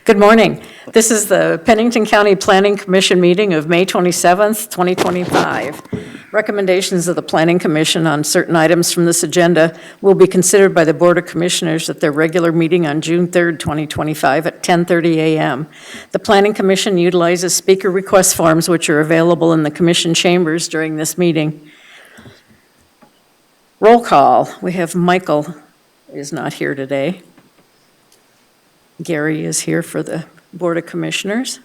Good morning. This is the Pennington County Planning Commission meeting of May 27th, 2025. Recommendations of the Planning Commission on certain items from this agenda will be considered by the Board of Commissioners at their regular meeting on June 3rd, 2025 at 10:30 a.m. The Planning Commission utilizes speaker request forms which are available in the Commission chambers during this meeting. Roll call. We have Michael is not here today. Gary is here for the Board of Commissioners.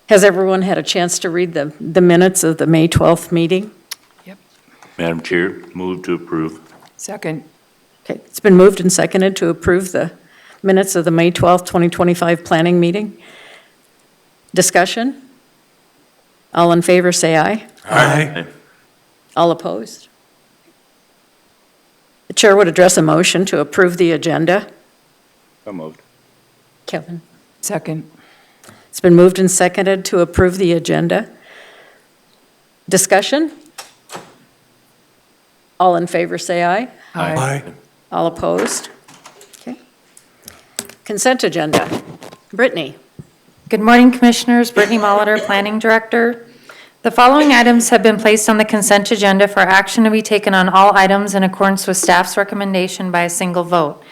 Has everyone had a chance to read the minutes of the May 12th meeting? Yep. Madam Chair, move to approve. Second. Okay, it's been moved and seconded to approve the minutes of the May 12th, 2025 planning meeting. Discussion? All in favor, say aye. Aye. All opposed? The chair would address a motion to approve the agenda. So moved. Kevin? Second. It's been moved and seconded to approve the agenda. Discussion? All in favor, say aye. Aye. All opposed? Okay. Consent agenda. Brittany? Good morning, Commissioners. Brittany Molitor, Planning Director. The following items have been placed on the consent agenda for action to be taken on all items in accordance with staff's recommendation by a single vote.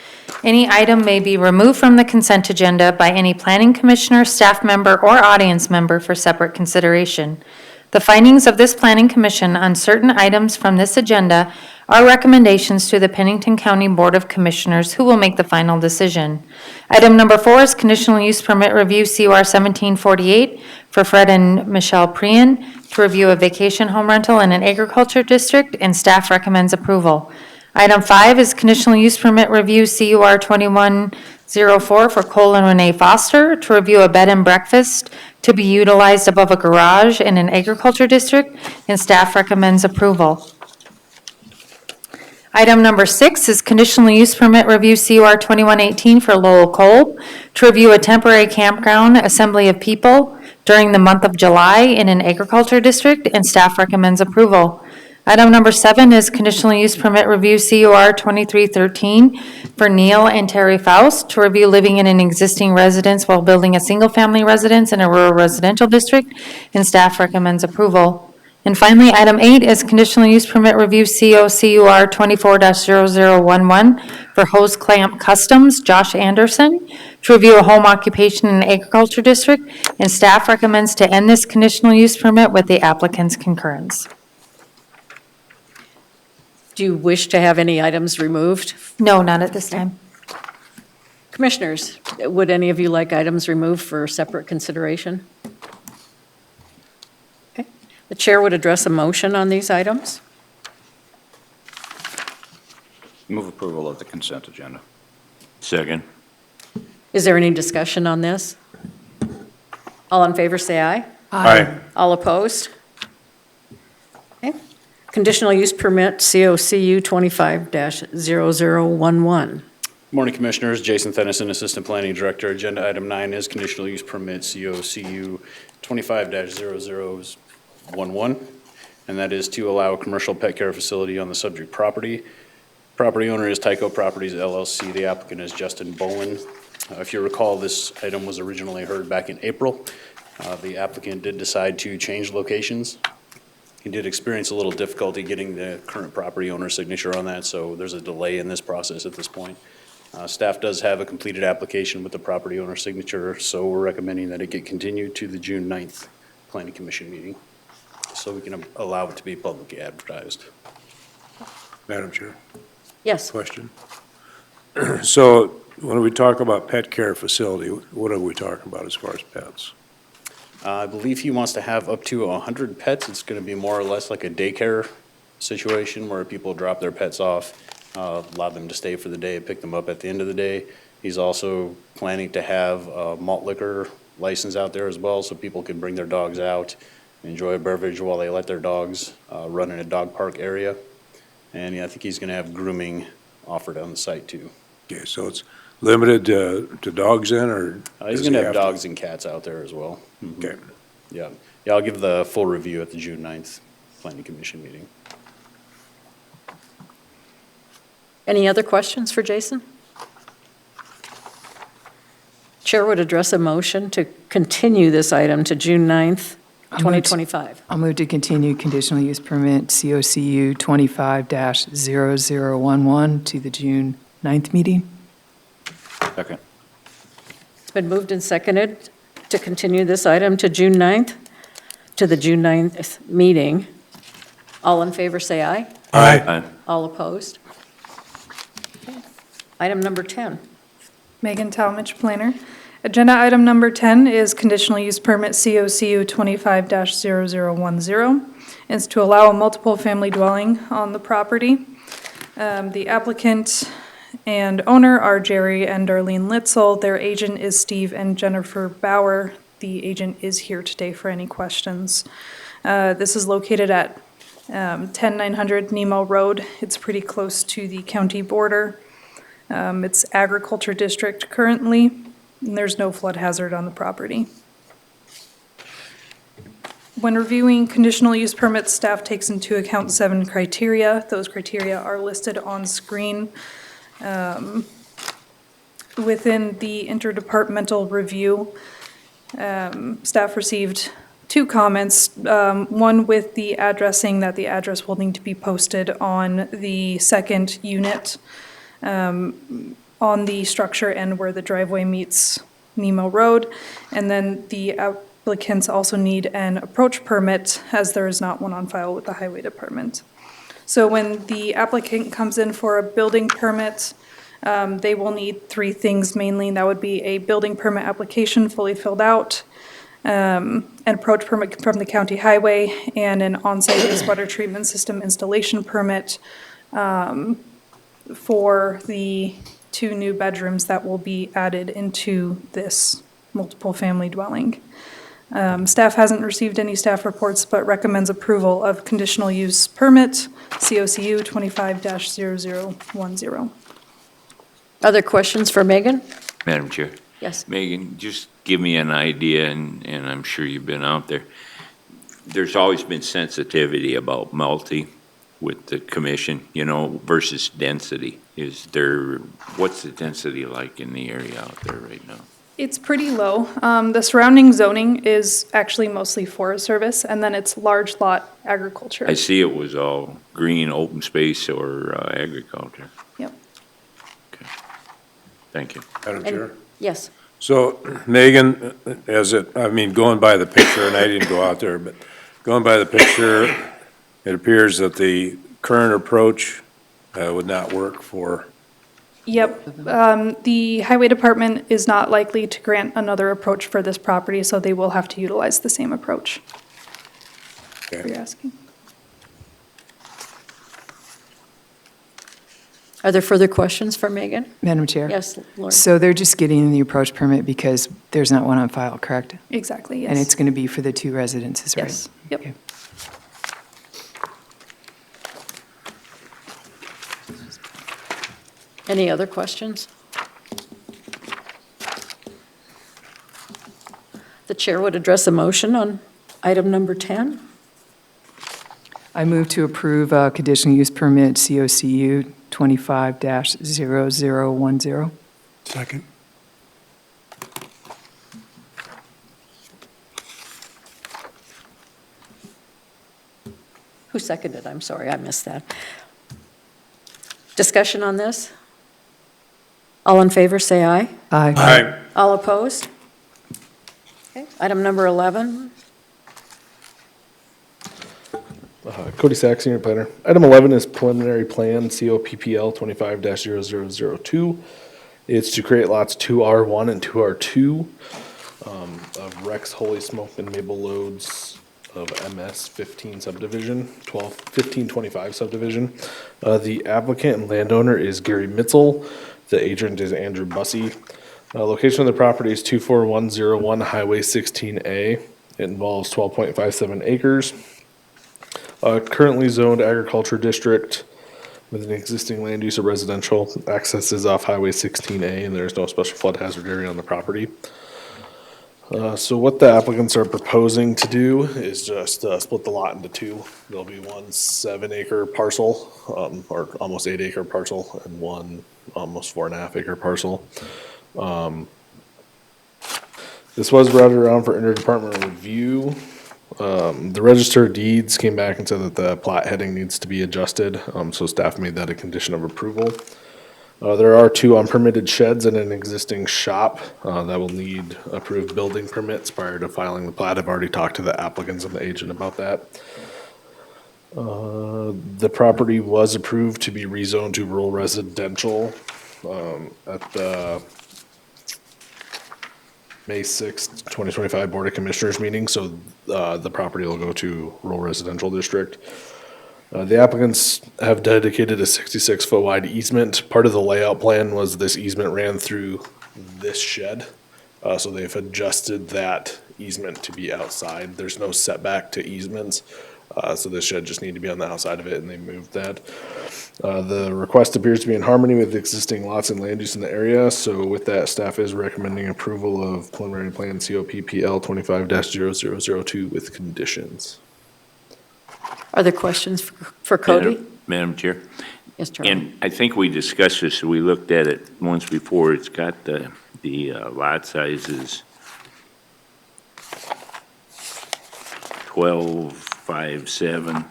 Any item may be removed from the consent agenda by any planning commissioner, staff member, or audience member for separate consideration. The findings of this planning commission on certain items from this agenda are recommendations to the Pennington County Board of Commissioners, who will make the final decision. Item number 4 is conditional use permit review CUR 1748 for Fred and Michelle Prian to review a vacation home rental in an agriculture district, and staff recommends approval. Item 5 is conditional use permit review CUR 2104 for Cole and Renee Foster to review a bed and breakfast to be utilized above a garage in an agriculture district, and staff recommends approval. Item number 6 is conditional use permit review CUR 2118 for Lowell Kolb to review a temporary campground assembly of people during the month of July in an agriculture district, and staff recommends approval. Item number 7 is conditional use permit review CUR 2313 for Neil and Terry Faust to review living in an existing residence while building a single-family residence in a rural residential district, and staff recommends approval. And finally, item 8 is conditional use permit review CUR 24-0011 for Hose Clamp Customs, Josh Anderson, to review a home occupation in an agriculture district, and staff recommends to end this conditional use permit with the applicant's concurrence. Do you wish to have any items removed? No, not at this time. Commissioners, would any of you like items removed for separate consideration? Okay. The chair would address a motion on these items. Move approval of the consent agenda. Second. Is there any discussion on this? All in favor, say aye. Aye. All opposed? Okay. Conditional use permit, COCU 25-0011. Morning, Commissioners. Jason Thennison, Assistant Planning Director. Agenda item 9 is conditional use permit COCU 25-0011, and that is to allow a commercial pet care facility on the subject property. Property owner is Tyco Properties LLC. The applicant is Justin Bowen. If you recall, this item was originally heard back in April. The applicant did decide to change locations. He did experience a little difficulty getting the current property owner's signature on that, so there's a delay in this process at this point. Staff does have a completed application with the property owner's signature, so we're recommending that it get continued to the June 9th Planning Commission meeting, so we can allow it to be publicly advertised. Madam Chair, Yes. question. So when we talk about pet care facility, what are we talking about as far as pets? I believe he wants to have up to 100 pets. It's going to be more or less like a daycare situation where people drop their pets off, allow them to stay for the day, pick them up at the end of the day. He's also planning to have a malt liquor license out there as well, so people can bring their dogs out, enjoy a beverage while they let their dogs run in a dog park area. And yeah, I think he's going to have grooming offered on the site too. Okay, so it's limited to dogs then, or? He's going to have dogs and cats out there as well. Mm-hmm. Okay. Yeah, I'll give the full review at the June 9th Planning Commission meeting. Any other questions for Jason? Chair would address a motion to continue this item to June 9th, 2025. I'll move to continue conditional use permit COCU 25-0011 to the June 9th meeting. Second. It's been moved and seconded to continue this item to June 9th, to the June 9th meeting. All in favor, say aye. Aye. All opposed? Okay. Item number 10. Megan Talmadge, planner. Agenda item number 10 is conditional use permit COCU 25-0010. It's to allow a multiple family dwelling on the property. The applicant and owner are Jerry and Darlene Litzel. Their agent is Steve and Jennifer Bauer. The agent is here today for any questions. This is located at 10900 Nemo Road. It's pretty close to the county border. It's agriculture district currently, and there's no flood hazard on the property. When reviewing conditional use permits, staff takes into account 7 criteria. Those criteria are listed on screen. Within the interdepartmental review, staff received 2 comments, one with the addressing that the address will need to be posted on the second unit on the structure and where the driveway meets Nemo Road. And then the applicants also need an approach permit, as there is not one on file with the highway department. So when the applicant comes in for a building permit, they will need 3 things mainly. That would be a building permit application fully filled out, an approach permit from the county highway, and an on-site wastewater treatment system installation permit for the 2 new bedrooms that will be added into this multiple family dwelling. Staff hasn't received any staff reports, but recommends approval of conditional use permit, COCU 25-0010. Other questions for Megan? Madam Chair. Yes. Megan, just give me an idea, and I'm sure you've been out there. There's always been sensitivity about multi with the commission, versus density. What's the density like in the area out there right now? It's pretty low. The surrounding zoning is actually mostly Forest Service, and then it's large lot agriculture. I see it was all green, open space, or agriculture. Yep. Okay. Thank you. Madam Chair? Yes. So Megan, going by the picture, and I didn't go out there, but going by the picture, it appears that the current approach would not work for. Yep. The highway department is not likely to grant another approach for this property, so they will have to utilize the same approach. Okay. You're asking. Are there further questions for Megan? Madam Chair? Yes, Lori. So they're just getting the approach permit because there's not one on file, correct? Exactly, yes. And it's going to be for the 2 residences, right? Yes. Yep. Okay. Any other questions? The chair would address a motion on item number 10. I move to approve conditional use permit COCU 25-0010. Second. Who seconded? I'm sorry, I missed that. Discussion on this? All in favor, say aye. Aye. Aye. All opposed? Okay, item number 11. Cody Sack, Senior Planner. Item 11 is preliminary plan, COPPL 25-0002. It's to create lots 2R1 and 2R2 of Rex Holy Smoke and Maple Loads of MS 15 subdivision, 1525 subdivision. The applicant and landowner is Gary Mitzel. The agent is Andrew Bussey. Location of the property is 24101 Highway 16A. It involves 12.57 acres. Currently zoned agriculture district with an existing land use of residential. Access is off Highway 16A, and there's no special flood hazard area on the property. So what the applicants are proposing to do is just split the lot into 2. There'll be one 7-acre parcel, or almost 8-acre parcel, and one almost 4.5-acre parcel. This was routed around for interdepartmental review. The Register of Deeds came back and said that the plat heading needs to be adjusted, so staff made that a condition of approval. There are 2 unpermitted sheds in an existing shop that will need approved building permits prior to filing the plat. I've already talked to the applicants and the agent about that. The property was approved to be rezoned to rural residential at the May 6th, 2025 Board of Commissioners meeting, so the property will go to rural residential district. The applicants have dedicated a 66-foot wide easement. Part of the layout plan was this easement ran through this shed. So they've adjusted that easement to be outside. There's no setback to easements. So this shed just need to be on the outside of it, and they moved that. The request appears to be in harmony with existing lots and land use in the area. So with that, staff is recommending approval of preliminary plan COPPL 25-0002 with conditions. Are there questions for Cody? Madam Chair? Yes, Charlie. And I think we discussed this, we looked at it once before. It's got the lot sizes 12, 5, 7.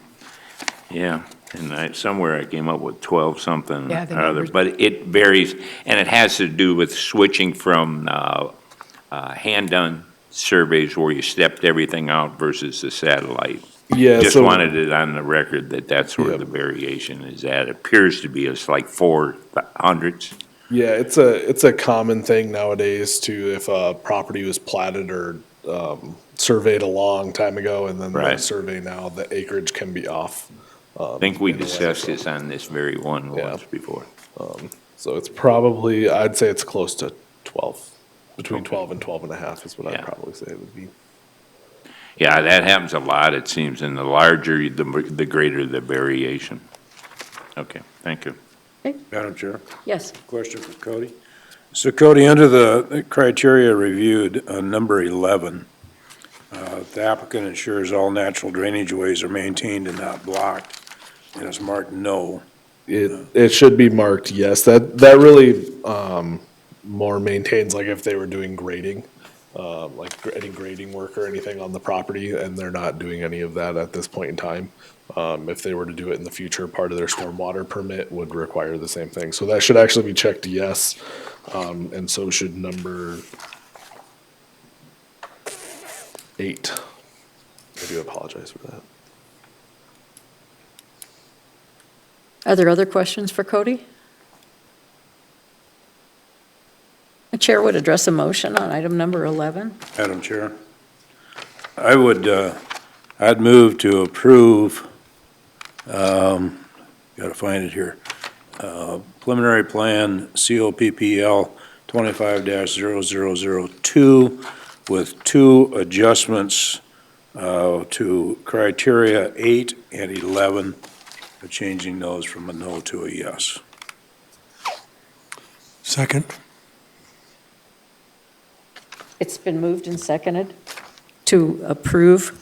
Yeah, and somewhere I came up with 12 something Yeah, the or other, numbers. but it varies, and it has to do with switching from hand-done surveys where you stepped everything out versus the satellite. Yeah, Just so- wanted it on the record that that's where Yep. the variation is at. It appears to be, it's like 400s. Yeah, it's a common thing nowadays to, if a property was platted or surveyed a long time ago, and then the Right. survey now, the acreage can be off. I think we in a way, discussed so- this on this very one Yeah. once before. So it's probably, I'd say it's close to 12, between Okay. 12 and 12 and a half is what I'd Yeah. probably say it would be. Yeah, that happens a lot, it seems, and the larger, the greater the variation. Okay, thank you. Madam Chair, Yes. question for Cody. So Cody, under the criteria reviewed, number 11, the applicant ensures all natural drainage ways are maintained and not blocked, and it's marked no. It should be marked yes. That really more maintains, like if they were doing grading, like any grading work or anything on the property, and they're not doing any of that at this point in time. If they were to do it in the future, part of their stormwater permit would require the same thing. So that should actually be checked yes, and so should number 8. I do apologize for that. Are there other questions for Cody? The chair would address a motion on item number 11. Madam Chair, I would, I'd move to approve, gotta find it here, preliminary plan COPPL 25-0002 with 2 adjustments to criteria 8 and 11, changing those from a no to a yes. Second. It's been moved and seconded to approve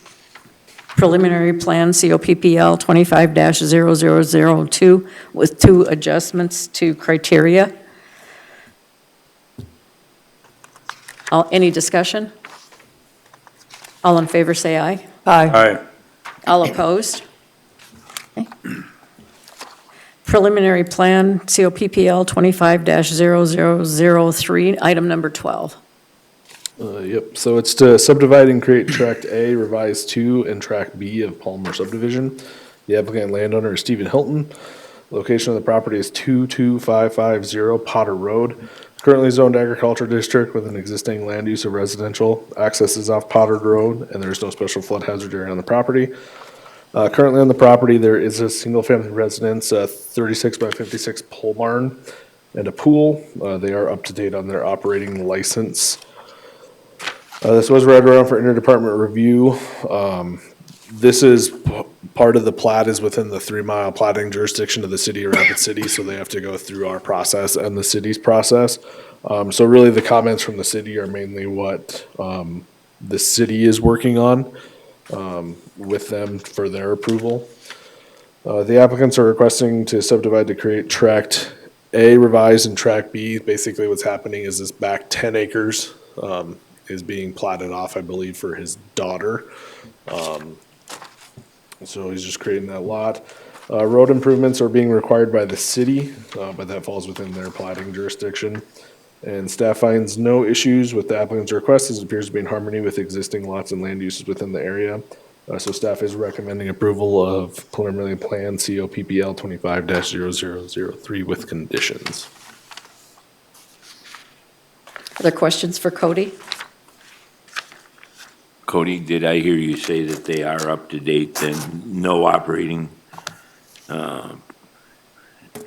preliminary plan COPPL 25-0002 with 2 adjustments to criteria. Any discussion? All in favor, say aye. Aye. Aye. All opposed? Okay. Preliminary plan COPPL 25-0003, item number 12. Yep, so it's to subdivide and create Tract A, Revised 2, and Tract B of Palmer subdivision. The applicant and landowner is Stephen Hilton. Location of the property is 22550 Potter Road. Currently zoned agriculture district with an existing land use of residential. Access is off Potter Road, and there's no special flood hazard area on the property. Currently on the property, there is a single-family residence, a 36 by 56 pole barn, and a pool. They are up to date on their operating license. This was read around for interdepartment review. This is part of the plat is within the 3-mile platting jurisdiction of the city of Rapid City, so they have to go through our process and the city's process. So really the comments from the city are mainly what the city is working on with them for their approval. The applicants are requesting to subdivide to create Tract A revised and Tract B. Basically what's happening is this back 10 acres is being platted off, I believe, for his daughter. So he's just creating that lot. Road improvements are being required by the city, but that falls within their platting jurisdiction. And staff finds no issues with the applicant's request, as it appears to be in harmony with existing lots and land uses within the area. So staff is recommending approval of preliminary plan COPPL 25-0003 with conditions. Other questions for Cody? Cody, did I hear you say that they are up to date and no operating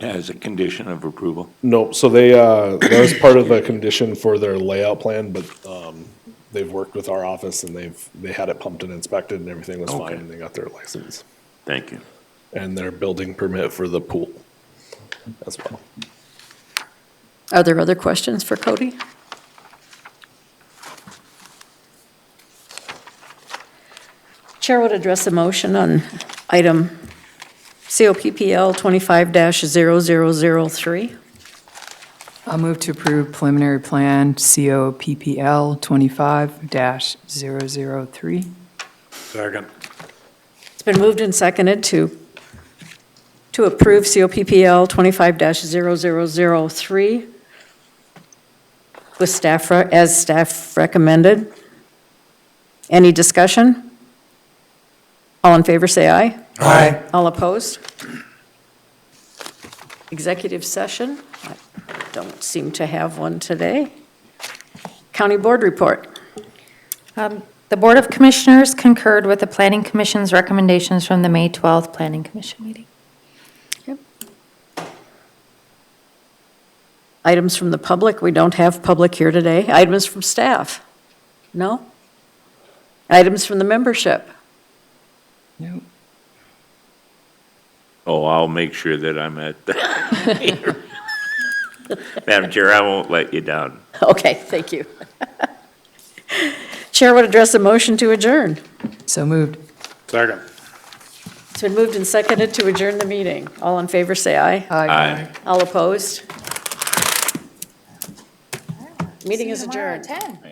as a condition of approval? No, so they, that was part of a condition for their layout plan, but, they've worked with our office and they had it pumped and inspected and everything was fine Okay. and they got their license. Thank you. And their building permit for the pool as well. Are there other questions for Cody? Chair would address a motion on item COPPL 25-0003. I'll move to approve preliminary plan COPPL 25-003. Second. It's been moved and seconded to approve COPPL 25-0003 with staff, as staff recommended. Any discussion? All in favor, say aye. Aye. All opposed? Executive session? I don't seem to have one today. County Board report. The Board of Commissioners concurred with the Planning Commission's recommendations from the May 12th Planning Commission meeting. Items from the public, we don't have public here today. Items from staff? No? Items from the membership? Nope. Oh, I'll make sure that I'm at the. Madam Chair, I won't let you down. Okay, thank you. Chair would address a motion to adjourn. So moved. Second. It's been moved and seconded to adjourn the meeting. All in favor, say aye. Aye. All opposed? Meeting is adjourned. 10.